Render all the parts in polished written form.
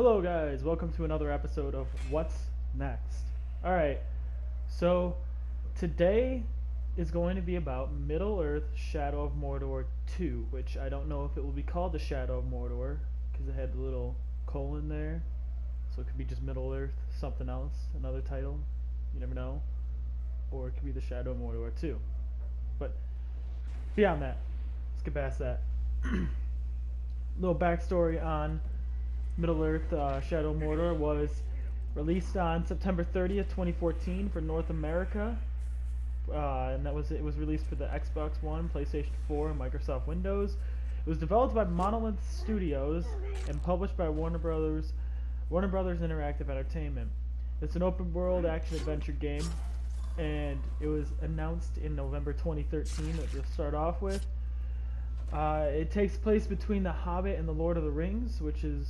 Hello guys, welcome to another episode of What's Next. Alright, so today is going to be about Middle-earth Shadow of Mordor 2, which I don't know if it will be called the Shadow of Mordor, because it had the little colon there, so it could be just Middle-earth, something else, another title, you never know, or it could be the Shadow of Mordor 2. But beyond that, let's get past that. Little backstory on Middle-earth Shadow of Mordor was released on September 30th, 2014 for North America, and it was released for the Xbox One, PlayStation 4, and Microsoft Windows. It was developed by Monolith Studios and published by Warner Brothers Interactive Entertainment. It's an open-world action-adventure game, and it was announced in November 2013, that we'll start off with. It takes place between The Hobbit and The Lord of the Rings, which is,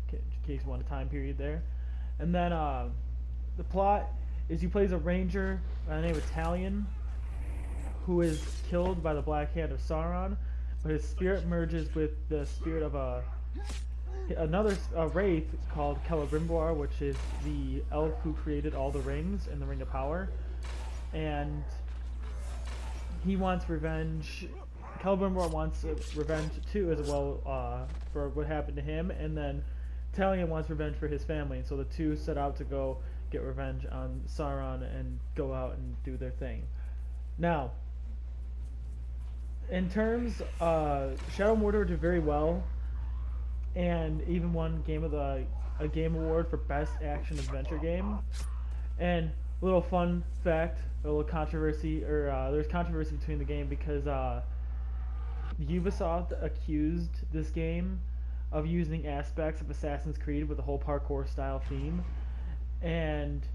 in case you want a time period there. And then the plot is you play as a ranger by the name of Talion, who is killed by the Black Hand of Sauron, but his spirit merges with the spirit of another wraith called Celebrimbor, which is the elf who created all the rings in the Ring of Power, and he wants revenge. Celebrimbor wants revenge too, as well, for what happened to him, and then Talion wants revenge for his family, and so the two set out to go get revenge on Sauron and go out and do their thing. Now, in terms, Shadow of Mordor did very well, and even won a Game Award for Best Action Adventure Game. And a little fun fact, a little controversy, there's controversy between the game because Ubisoft accused this game of using aspects of Assassin's Creed with a whole parkour style theme, and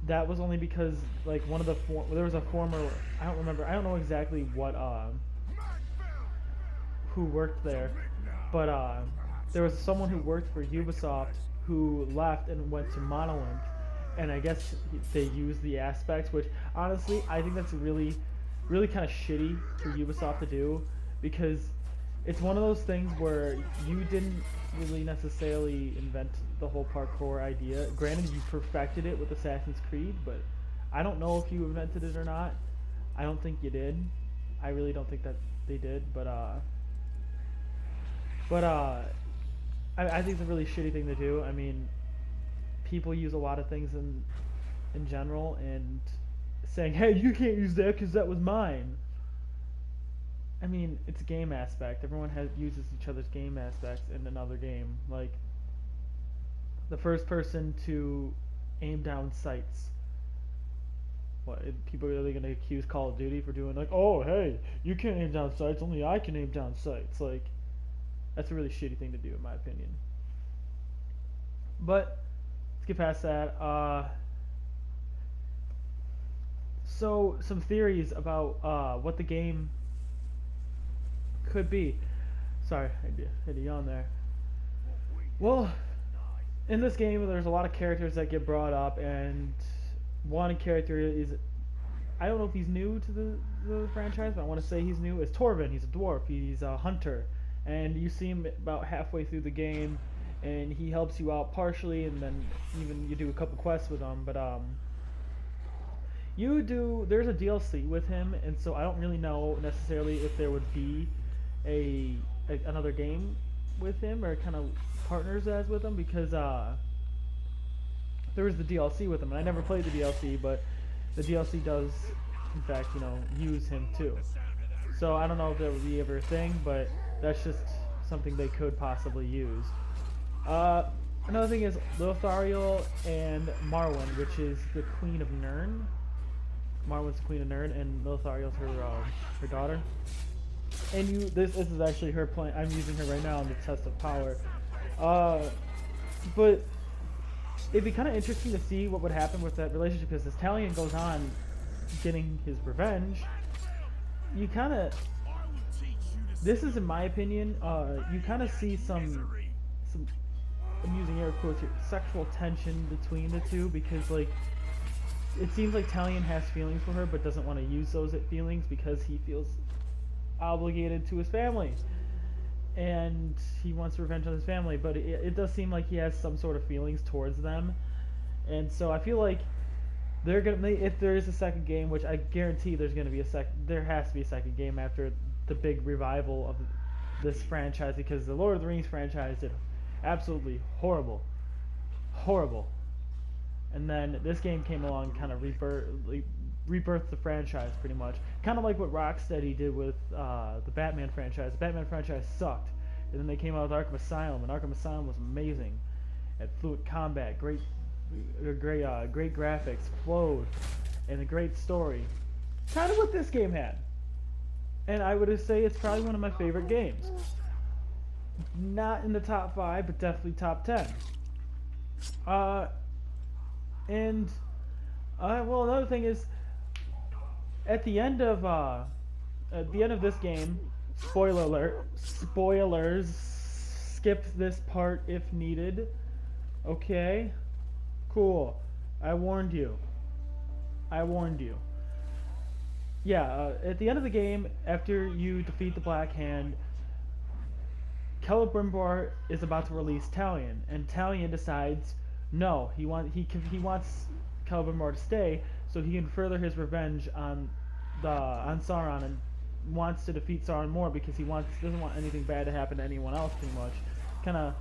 that was only because like there was a former, I don't know exactly what who worked there, but there was someone who worked for Ubisoft who left and went to Monolith, and I guess they used the aspects, which honestly I think that's really kind of shitty for Ubisoft to do, because it's one of those things where you didn't really necessarily invent the whole parkour idea. Granted, you perfected it with Assassin's Creed, but I don't know if you invented it or not. I don't think you did. I really don't think that they did, but I think it's a really shitty thing to do. I mean, people use a lot of things in general, and saying, hey, you can't use that because that was mine. I mean, it's a game aspect. Everyone uses each other's game aspects in another game. Like, the first person to aim down sights. What, people are really going to accuse Call of Duty for doing like, oh, hey, you can't aim down sights, only I can aim down sights. Like, that's a really shitty thing to do, in my opinion. But, let's get past that. So, some theories about what the game could be. Sorry, I had a yawn there. Well, in this game, there's a lot of characters that get brought up, and one character is, I don't know if he's new to the franchise, but I want to say he's new. It's Torvin. He's a dwarf. He's a hunter, and you see him about halfway through the game, and he helps you out partially, and then even you do a couple quests with him. But there's a DLC with him, and so I don't really know necessarily if there would be another game with him, or kind of partners as with him, because there was the DLC with him, and I never played the DLC, but the DLC does, in fact, use him too. So I don't know if that would be ever a thing, but that's just something they could possibly use. Another thing is Lothariel and Marwen, which is the Queen of Nirn. Marwen's the Queen of Nirn, and Lothariel's her daughter. And this is actually her playing. I'm using her right now in the Test of Power. But it'd be kind of interesting to see what would happen with that relationship, because as Talion goes on getting his revenge, you kind of, this is in my opinion, you kind of see some, I'm using air quotes here, sexual tension between the two, because like, it seems like Talion has feelings for her, but doesn't want to use those feelings because he feels obligated to his family. and he wants revenge on his family, but it does seem like he has some sort of feelings towards them, and so I feel like they're gonna if there is a second game, which I guarantee there's gonna be there has to be a second game after the big revival of this franchise, because the Lord of the Rings franchise did absolutely horrible, horrible, and then this game came along, kind of rebirthed the franchise pretty much, kind of like what Rocksteady did with the Batman franchise. The Batman franchise sucked, and then they came out with Arkham Asylum, and Arkham Asylum was amazing, at fluid combat, great graphics, flowed, and a great story, kind of what this game had. And I would say it's probably one of my favorite games. Not in the top 5, but definitely top 10. Well, another thing is, at the end of this game, spoiler alert, spoilers, skip this part if needed. Okay, cool. I warned you. Yeah, at the end of the game, after you defeat the Black Hand, Celebrimbor is about to release Talion, and Talion decides no, he wants Celebrimbor to stay so he can further his revenge on Sauron, and wants to defeat Sauron more because he doesn't want anything bad to happen to anyone else, pretty much, kind of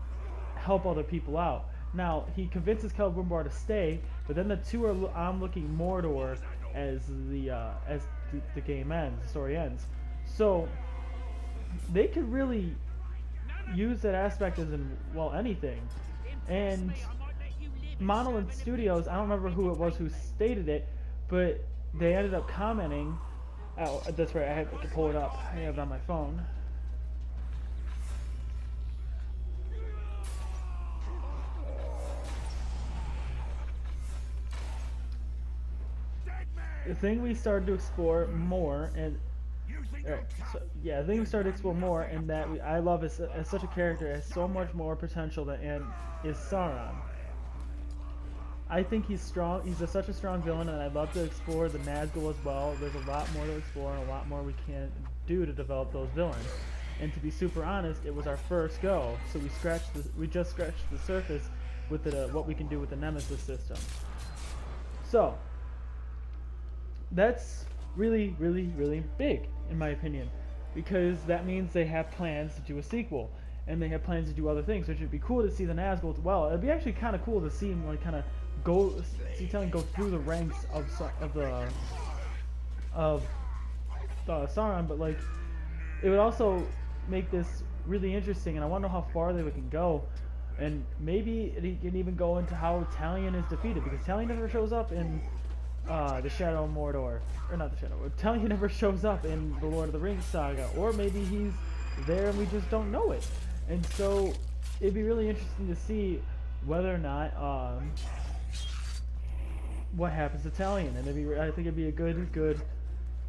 help other people out. Now he convinces Celebrimbor to stay, but then the two are onlooking Mordor as the game ends, the story ends. So they could really use that aspect as in, well, anything. And Monolith Studios, I don't remember who it was who stated it, but they ended up commenting. Oh, that's right, I have to pull it up. I have it on my phone. The thing we started to explore more, and the thing we started to explore more, and that I love as such a character, has so much more potential than is Sauron. I think he's strong. He's such a strong villain, and I'd love to explore the Nazgul as well. There's a lot more to explore, and a lot more we can do to develop those villains. And to be super honest, it was our first go, so we just scratched the surface with what we can do with the Nemesis system. So that's really, really, really big, in my opinion, because that means they have plans to do a sequel, and they have plans to do other things, which would be cool to see the Nazgul as well. It'd be actually kind of cool to see him like kind of go through the ranks of Sauron, but like it would also make this really interesting, and I wonder how far they can go, and maybe it can even go into how Talion is defeated, because Talion never shows up in the Shadow of Mordor, or not the Shadow. Talion never shows up in the Lord of the Rings saga, or maybe he's there and we just don't know it. And so it'd be really interesting to see whether or not what happens to Talion, and I think it'd be a good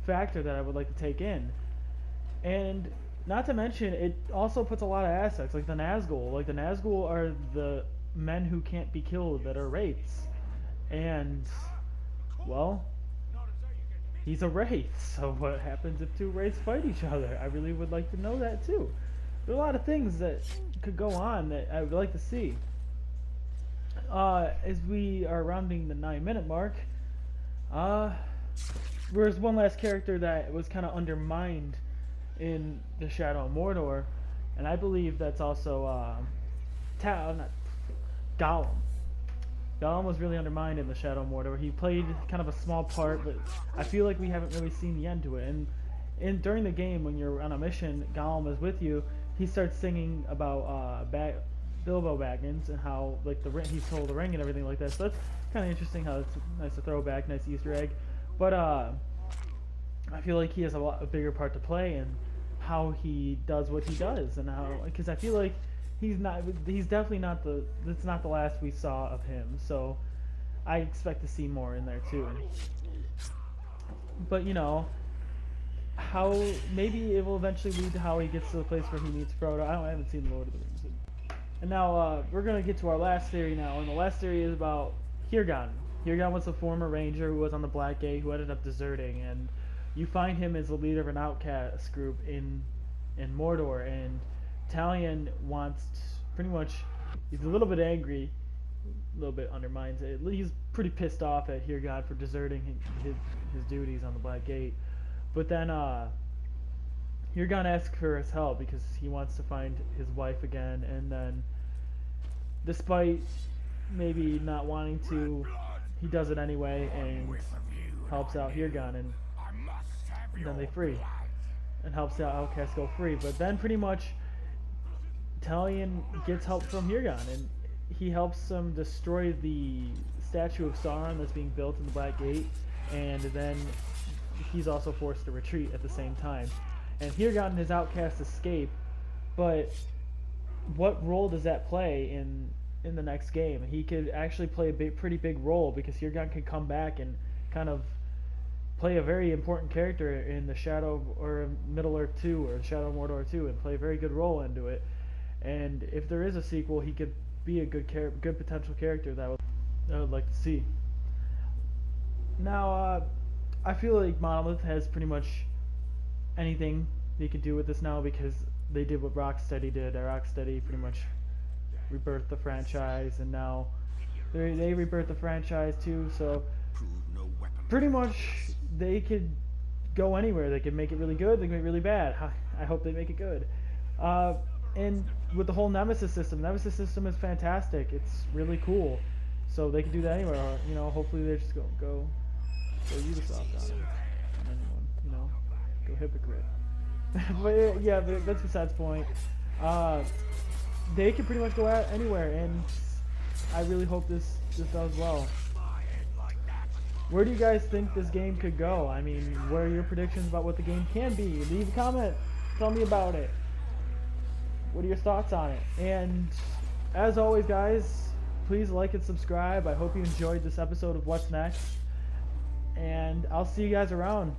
factor that I would like to take in. And not to mention, it also puts a lot of aspects, like the Nazgul. Like the Nazgul are the men who can't be killed, that are wraiths, and well, he's a wraith, so what happens if two wraiths fight each other? I really would like to know that too. There are a lot of things that could go on that I would like to see. As we are rounding the 9-minute mark, there's one last character that was kind of undermined in the Shadow of Mordor, and I believe that's also Gollum. Gollum was really undermined in the Shadow of Mordor. He played kind of a small part, but I feel like we haven't really seen the end to it. And during the game, when you're on a mission, Gollum is with you. He starts singing about Bilbo Baggins and how like he stole the ring and everything like that. So that's kind of interesting. How it's nice to throw back, nice Easter egg. But I feel like he has a bigger part to play in how he does what he does, and how, because I feel like he's definitely not that's not the last we saw of him, so I expect to see more in there too. But you know, how maybe it will eventually lead to how he gets to the place where he meets Frodo. I haven't seen Lord of the Rings. And now we're gonna get to our last theory now, and the last theory is about Hirgon. Hirgon was a former ranger who was on the Black Gate, who ended up deserting, and you find him as the leader of an outcast group in Mordor, and Talion wants pretty much, he's a little bit angry, a little bit undermines it. He's pretty pissed off at Hirgon for deserting his duties on the Black Gate. But then Hirgon asks for his help because he wants to find his wife again, and then despite maybe not wanting to, he does it anyway and helps out Hirgon, and then they free and helps the outcasts go free. But then pretty much Talion gets help from Hirgon, and he helps them destroy the statue of Sauron that's being built in the Black Gate, and then he's also forced to retreat at the same time. And Hirgon and his outcasts escape, but what role does that play in the next game? He could actually play a pretty big role, because Hirgon could come back and kind of play a very important character in the Shadow or Middle Earth 2 or Shadow of Mordor 2 and play a very good role into it. And if there is a sequel, he could be a good potential character that I would like to see. Now, I feel like Monolith has pretty much anything they could do with this now, because they did what Rocksteady did. Rocksteady pretty much rebirthed the franchise, and now they rebirthed the franchise too, so pretty much they could go anywhere. They could make it really good, they could make it really bad. I hope they make it good. And with the whole Nemesis system is fantastic. It's really cool. So they could do that anywhere. Or, you know, hopefully they just go Ubisoft on it. Anyone, you know, go hypocrite. But yeah, that's besides the point. They can pretty much go out anywhere, and I really hope this does well. Where do you guys think this game could go? I mean, what are your predictions about what the game can be? Leave a comment. Tell me about it. What are your thoughts on it? And as always, guys, please like and subscribe. I hope you enjoyed this episode of What's Next, and I'll see you guys around.